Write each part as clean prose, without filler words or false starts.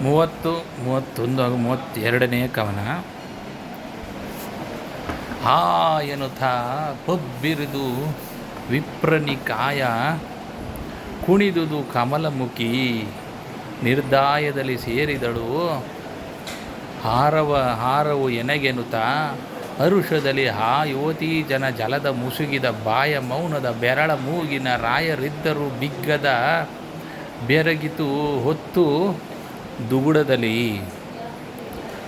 30, 31 ಹಾಗೂ 32ನೇ ಕವನ. ಹಾ ಎನ್ನುತ್ತಾ ಬಬ್ಬಿರಿದು ವಿಪ್ರನಿಕಾಯ ಕುಣಿದುದು ಕಮಲಮುಖಿ ನಿರ್ದಾಯದಲ್ಲಿ ಸೇರಿದಳು. ಹಾರವು ಎನಗೆನುತ್ತಾ ಹರುಷದಲ್ಲಿ ಹಾ ಯುವತಿ ಜನ ಜಲದ ಮುಸುಗಿದ ಬಾಯ ಮೌನದ ಬೆರಳ ಮೂಗಿನ ರಾಯರಿದ್ದರು ಬಿಗ್ಗದ ಬೆರಗಿತು ಹೊತ್ತು ದುಗುಡದಲ್ಲಿ.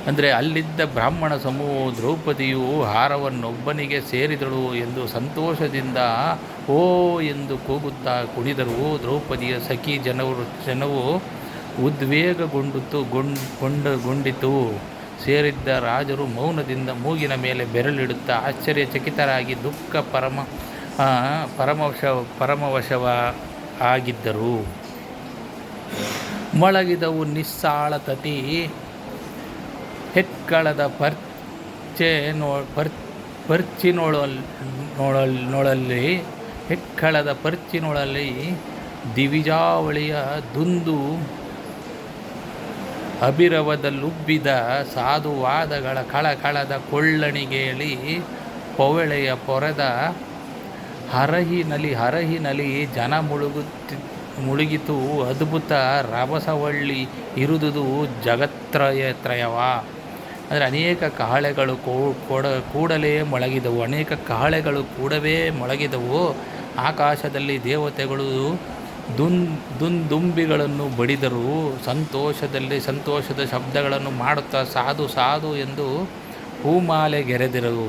ಅಂದರೆ ಅಲ್ಲಿದ್ದ ಬ್ರಾಹ್ಮಣ ಸಮೂಹ ದ್ರೌಪದಿಯು ಹಾರವನ್ನೊಬ್ಬನಿಗೆ ಸೇರಿದಳು ಎಂದು ಸಂತೋಷದಿಂದ ಓ ಎಂದು ಕೂಗುತ್ತಾ ಕುಣಿದರು. ದ್ರೌಪದಿಯ ಸಖಿ ಜನವು ಉದ್ವೇಗಗೊಂಡಿತು. ಸೇರಿದ್ದ ರಾಜರು ಮೌನದಿಂದ ಮೂಗಿನ ಮೇಲೆ ಬೆರಳಿಡುತ್ತಾ ಆಶ್ಚರ್ಯಚಕಿತರಾಗಿ ದುಃಖ ಪರಮವಶವ ಆಗಿದ್ದರು. ಮೊಳಗಿದವು ನಿಸ್ಸಾಳತತಿ ಹೆಕ್ಕಳದ ಪರ್ಚಿನೊಳಲ್ಲಿ ದಿವಿಜಾವಳಿಯ ದುಂದು ಅಭಿರವದಲ್ಲುಬ್ಬಿದ ಸಾಧುವಾದಗಳ ಕಳಕಳದ ಕೊಳ್ಳಣಿಗೆಯಲ್ಲಿ ಪೊವೆಳೆಯ ಪೊರೆದ ಹರಹಿನಲಿ ಜನ ಮುಳುಗಿತು. ಅದ್ಭುತ ರಭಸವಳ್ಳಿ ಇರುದುದು ಜಗತ್ರಯವ. ಅಂದರೆ ಅನೇಕ ಕಹಳೆಗಳು ಕೂಡವೇ ಮೊಳಗಿದವು. ಆಕಾಶದಲ್ಲಿ ದೇವತೆಗಳು ದುಂದುಂಬಿಗಳನ್ನು ಬಡಿದರು. ಸಂತೋಷದ ಶಬ್ದಗಳನ್ನು ಮಾಡುತ್ತಾ ಸಾಧು ಎಂದು ಹೂಮಾಲೆಗೆರೆದರು.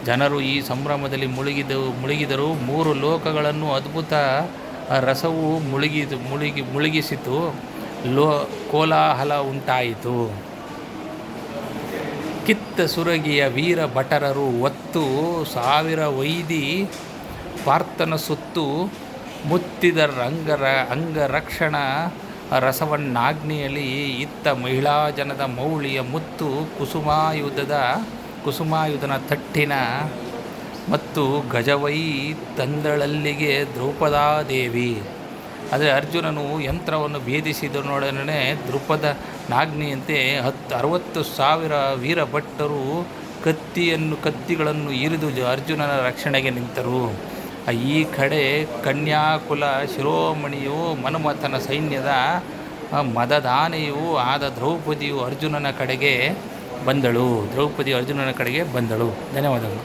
ಜನರು ಈ ಸಂಭ್ರಮದಲ್ಲಿ ಮುಳುಗಿದರು. 3 ಲೋಕಗಳನ್ನು ಅದ್ಭುತ ರಸವು ಮುಳುಗಿಸಿತು. ಕೋಲಾಹಲ ಉಂಟಾಯಿತು. ಕಿತ್ತ ಸುರಗಿಯ ವೀರ ಭಟರರು ಒತ್ತು 1000 ವೈದಿ ಪಾರ್ಥನ ಸುತ್ತು ಮುತ್ತಿದ ಅಂಗರಕ್ಷಣ ರಸವನ್ನಾಗ್ನಿಯಲ್ಲಿ ಇತ್ತ ಮಹಿಳಾ ಜನದ ಮೌಳಿಯ ಮುತ್ತು ಕುಸುಮಾಯುಧನ ತಟ್ಟಿನ ಮತ್ತು ಗಜವೈ ತಂದಳಲ್ಲಿಗೆ ದ್ರೌಪದಾದೇವಿ. ಆದರೆ ಅರ್ಜುನನು ಯಂತ್ರವನ್ನು ಭೇದಿಸಿದನೊಡನೆ ದ್ರುಪದ ನಾಗ್ನಿಯಂತೆ 60,000 ವೀರಭಟ್ಟರು ಕತ್ತಿಗಳನ್ನು ಇರಿದು ಅರ್ಜುನನ ರಕ್ಷಣೆಗೆ ನಿಂತರು. ಈ ಕಡೆ ಕನ್ಯಾಕುಲ ಶಿರೋಮಣಿಯು ಮನ್ಮಥನ ಸೈನ್ಯದ ಮದದಾನೆಯೂ ಆದ ದ್ರೌಪದಿಯು ಅರ್ಜುನನ ಕಡೆಗೆ ಬಂದಳು. ಧನ್ಯವಾದಗಳು.